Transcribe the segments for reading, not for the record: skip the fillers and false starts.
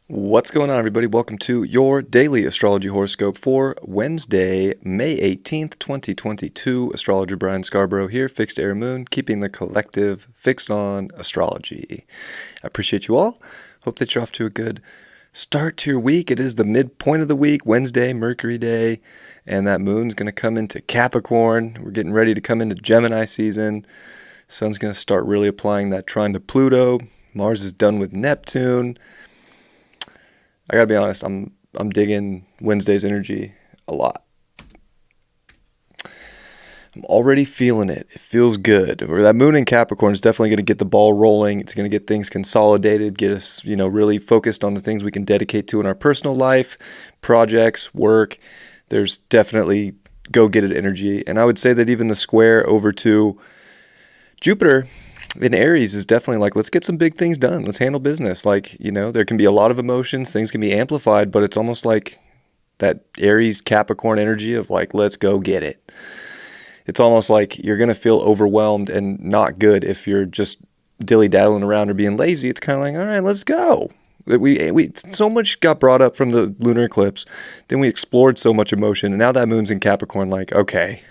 What's going on, everybody? Welcome to your daily astrology horoscope for Wednesday, May 18th, 2022. Astrologer Brian Scarborough here, Fixed Air Moon, keeping the collective fixed on astrology. I appreciate you all. Hope that you're off to a good start to your week. It is the midpoint of the week, Wednesday, Mercury Day, and that moon's going to come into Capricorn. We're getting ready to come into Gemini season. Sun's going to start really applying that trine to Pluto. Mars is done with Neptune. I gotta be honest, I'm digging Wednesday's energy a lot. I'm already feeling it. It feels good. Or that moon in Capricorn is definitely going to get the ball rolling. It's going to get things consolidated, get us, really focused on the things we can dedicate to in our personal life, projects, work. There's definitely go get it energy. And I would say that even the square over to Jupiter in Aries is definitely like, let's get some big things done. Let's handle business. There can be a lot of emotions. Things can be amplified, but it's almost like that Aries Capricorn energy of like, let's go get it. It's almost like you're going to feel overwhelmed and not good if you're just dilly-daddling around or being lazy. It's kind of like, all right, let's go. We so much got brought up from the lunar eclipse. Then we explored so much emotion. And now that moon's in Capricorn, like, okay,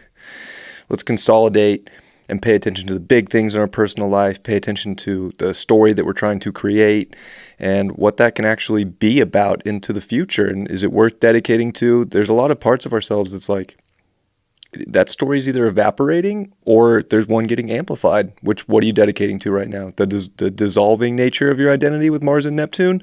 let's consolidate and pay attention to the big things in our personal life, pay attention to the story that we're trying to create and what that can actually be about into the future. And is it worth dedicating to? There's a lot of parts of ourselves that's like, that story is either evaporating or there's one getting amplified. What are you dedicating to right now? The dissolving nature of your identity with Mars and Neptune,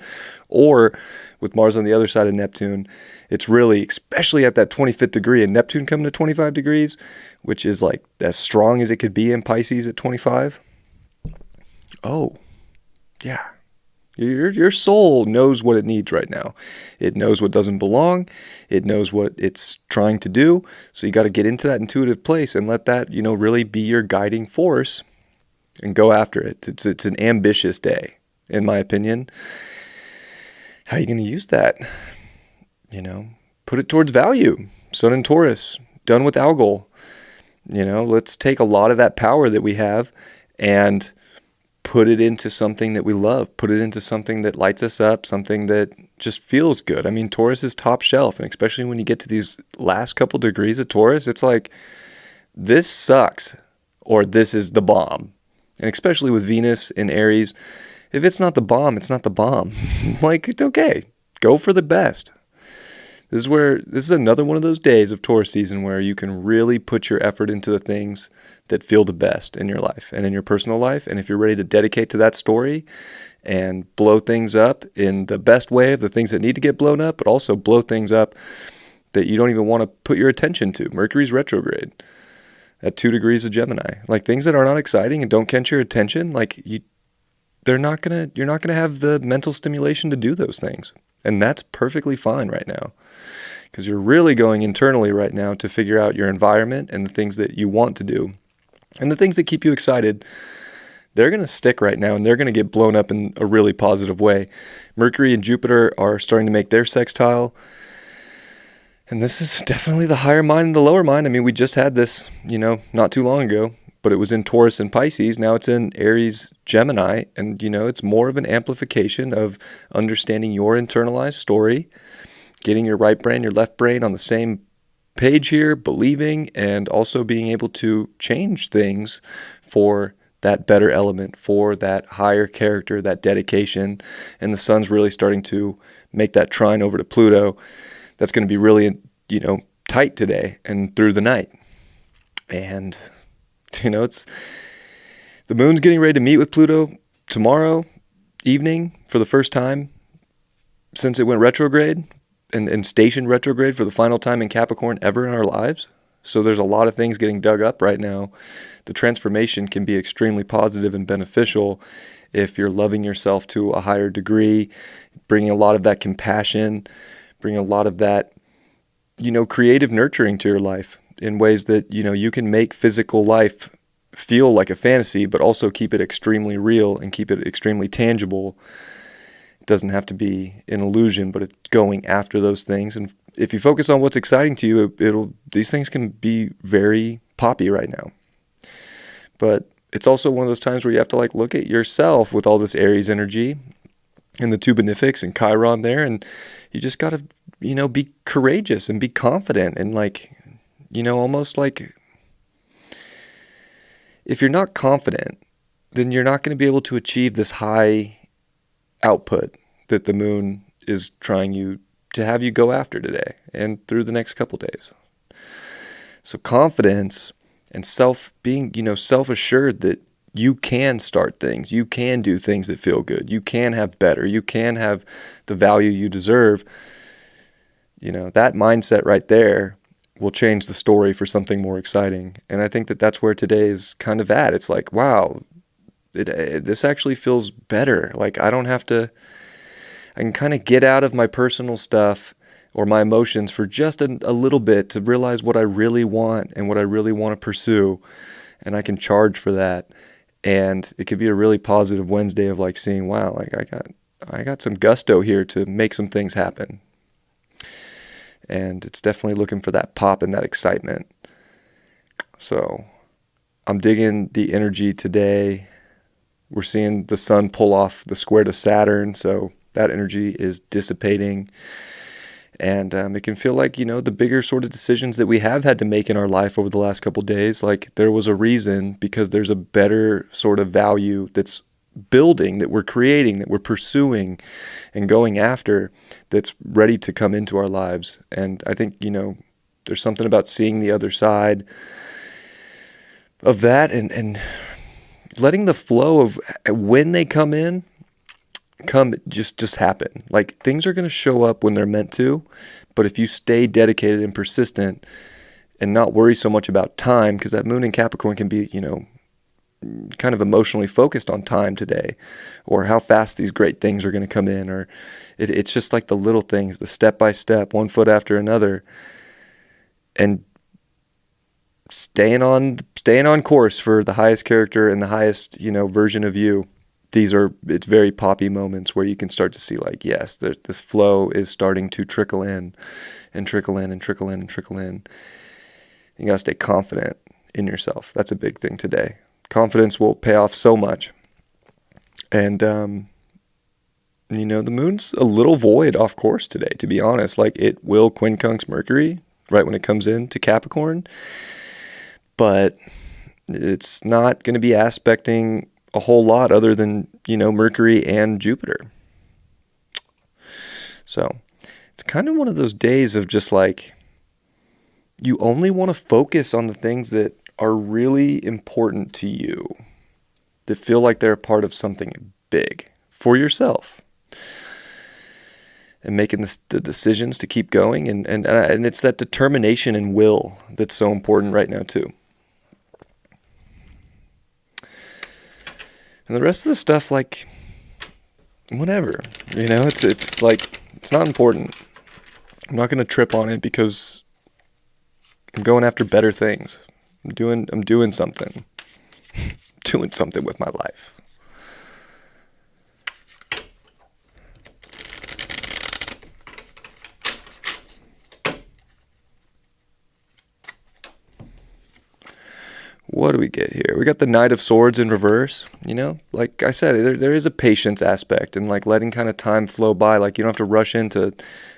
or with Mars on the other side of Neptune, it's really, especially at that 25th degree and Neptune coming to 25 degrees, which is like as strong as it could be in Pisces at 25. Oh, yeah. Your soul knows what it needs right now. It knows what doesn't belong. It knows what it's trying to do. So you got to get into that intuitive place and let that, really be your guiding force and go after it. It's an ambitious day, in my opinion. How are you going to use that? Put it towards value. Sun in Taurus, done with Algol. Let's take a lot of that power that we have and put it into something that we love, put it into something that lights us up, something that just feels good. I mean, Taurus is top shelf, and especially when you get to these last couple degrees of Taurus, it's like, this sucks, or this is the bomb. And especially with Venus in Aries, if it's not the bomb, it's not the bomb. Like, it's okay. Go for the best. This is another one of those days of Taurus season where you can really put your effort into the things that feel the best in your life and in your personal life. And if you're ready to dedicate to that story and blow things up in the best way of the things that need to get blown up, but also blow things up that you don't even want to put your attention to. Mercury's retrograde at 2 degrees of Gemini. Like, things that are not exciting and don't catch your attention, you're not gonna have the mental stimulation to do those things. And that's perfectly fine right now, because you're really going internally right now to figure out your environment and the things that you want to do. And the things that keep you excited, they're going to stick right now, and they're going to get blown up in a really positive way. Mercury and Jupiter are starting to make their sextile. And this is definitely the higher mind and the lower mind. I mean, we just had this, not too long ago, but it was in Taurus and Pisces. Now it's in Aries, Gemini. And, it's more of an amplification of understanding your internalized story, getting your right brain, your left brain on the same page here, believing, and also being able to change things for that better element, for that higher character, that dedication. And the sun's really starting to make that trine over to Pluto. That's going to be really, tight today and through the night. And it's the moon's getting ready to meet with Pluto tomorrow evening for the first time since it went retrograde and stationed retrograde for the final time in Capricorn ever in our lives. So there's a lot of things getting dug up right now. The transformation can be extremely positive and beneficial if you're loving yourself to a higher degree, bringing a lot of that compassion, bringing a lot of that, creative nurturing to your life in ways that, you can make physical life feel like a fantasy, but also keep it extremely real and keep it extremely tangible. It doesn't have to be an illusion, but it's going after those things. And if you focus on what's exciting to you, these things can be very poppy right now. But it's also one of those times where you have to look at yourself with all this Aries energy and the two benefics and Chiron there. And you just got to, be courageous and be confident and almost like if you're not confident, then you're not going to be able to achieve this high output that the moon is trying to have you go after today and through the next couple days. So confidence and being self-assured that you can start things, you can do things that feel good, you can have better, you can have the value you deserve. That mindset right there will change the story for something more exciting. And I think that that's where today is kind of at. It's like, wow, this actually feels better. Like I can kind of get out of my personal stuff or my emotions for just a little bit to realize what I really want and what I really want to pursue. And I can charge for that. And it could be a really positive Wednesday of like seeing, wow, like I got some gusto here to make some things happen. And it's definitely looking for that pop and that excitement. So I'm digging the energy today. We're seeing the sun pull off the square to Saturn. So that energy is dissipating. And it can feel like, the bigger sort of decisions that we have had to make in our life over the last couple of days, like there was a reason because there's a better sort of value that's building, that we're creating, that we're pursuing and going after, that's ready to come into our lives. And I think, there's something about seeing the other side of that and letting the flow of when they come just happen. Like things are going to show up when they're meant to, but if you stay dedicated and persistent and not worry so much about time, because that moon in Capricorn can be, kind of emotionally focused on time today, or how fast these great things are going to come in, or it's just like the little things, the step by step, one foot after another, and staying on course for the highest character and the highest, version of you. It's very poppy moments where you can start to see like, yes, this flow is starting to trickle in and trickle in and trickle in and trickle in. You got to stay confident in yourself. That's a big thing today. Confidence will pay off so much. And, the moon's a little void off course today, to be honest. Like it will quincunx Mercury right when it comes into Capricorn, but it's not going to be aspecting a whole lot other than, Mercury and Jupiter. So it's kind of one of those days of just like, you only want to focus on the things that are really important to you, that feel like they're a part of something big for yourself, and making the decisions to keep going. And it's that determination and will that's so important right now too. And the rest of the stuff, like, whatever, it's like, it's not important. I'm not going to trip on it because I'm going after better things. I'm doing something, doing something with my life. What do we get here? We got the Knight of Swords in reverse. Like I said, there is a patience aspect and like letting kind of time flow by. Like you don't have to rush in to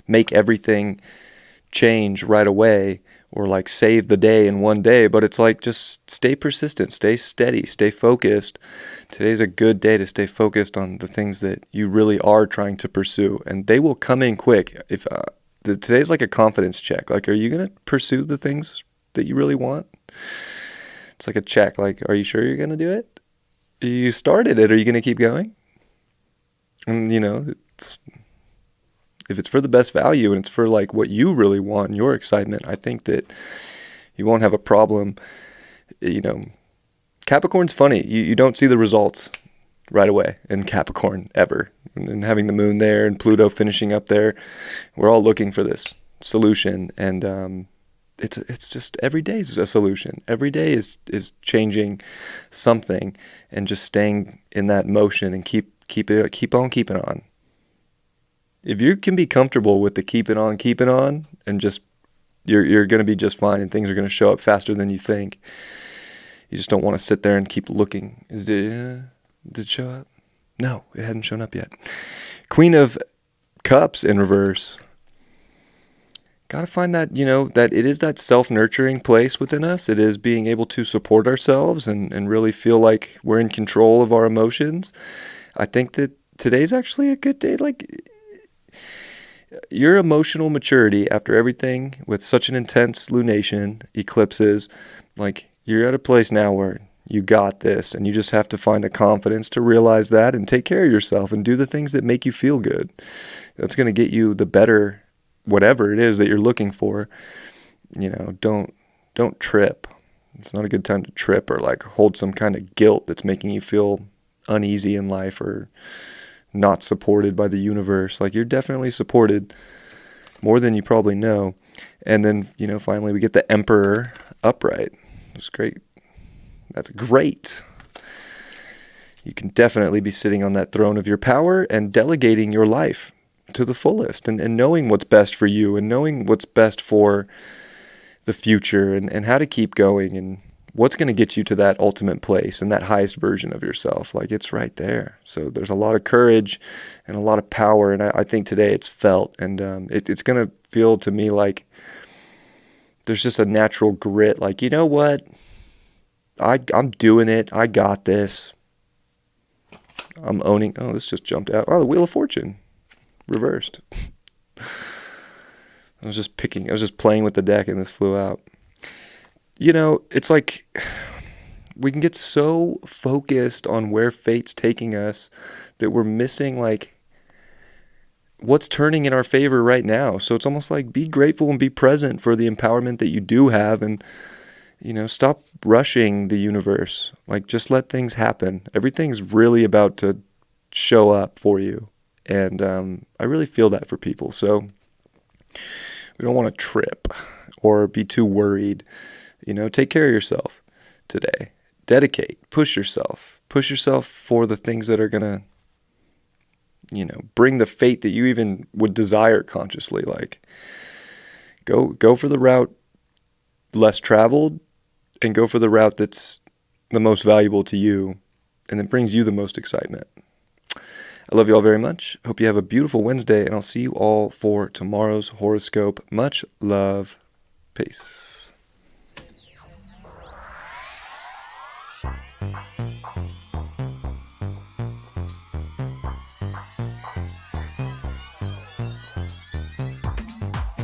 make everything change right away or like save the day in one day. But it's like just stay persistent, stay steady, stay focused. Today's a good day to stay focused on the things that you really are trying to pursue, and they will come in quick. If today's like a confidence check. Like, are you gonna pursue the things that you really want? It's like a check, like, are you sure you're going to do it? You started it, are you going to keep going? And, if it's for the best value and it's for like what you really want and your excitement, I think that you won't have a problem. Capricorn's funny. You don't see the results right away in Capricorn ever. And having the moon there and Pluto finishing up there, we're all looking for this solution. And, it's just every day is a solution. Every day is changing something and just staying in that motion and keep on keeping on. If you can be comfortable with the keeping on and just you're going to be just fine, and things are going to show up faster than you think. You just don't want to sit there and keep looking. Did it show up? No, it hadn't shown up yet. Queen of Cups in reverse. Got to find that, that it is that self-nurturing place within us. It is being able to support ourselves and really feel like we're in control of our emotions. I think that today's actually a good day. Like, your emotional maturity after everything with such an intense lunation, eclipses, like, you're at a place now where you got this, and you just have to find the confidence to realize that and take care of yourself and do the things that make you feel good. That's going to get you the better whatever it is that you're looking for. Don't trip. It's not a good time to trip or like hold some kind of guilt that's making you feel uneasy in life or not supported by the universe. Like, you're definitely supported more than you probably know. And then, finally we get the Emperor upright. It's great. That's great. You can definitely be sitting on that throne of your power and delegating your life to the fullest and knowing what's best for you and knowing what's best for the future and how to keep going and what's going to get you to that ultimate place and that highest version of yourself. Like, it's right there. So there's a lot of courage and a lot of power. And I think today it's felt, and it's going to feel to me like there's just a natural grit. Like, you know what? I'm doing it. I got this. I'm owning. Oh, this just jumped out. Oh, the Wheel of Fortune. Reversed. I was just playing with the deck and this flew out. It's like we can get so focused on where fate's taking us that we're missing like what's turning in our favor right now. So it's almost like be grateful and be present for the empowerment that you do have, and stop rushing the universe. Like, just let things happen. Everything's really about to show up for you. And I really feel that for people. So we don't want to trip or be too worried. Take care of yourself today. Dedicate. Push yourself. Push yourself for the things that are going to, bring the fate that you even would desire consciously. Like, go for the route less traveled, and go for the route that's the most valuable to you and that brings you the most excitement. I love you all very much. Hope you have a beautiful Wednesday, and I'll see you all for tomorrow's horoscope. Much love. Peace.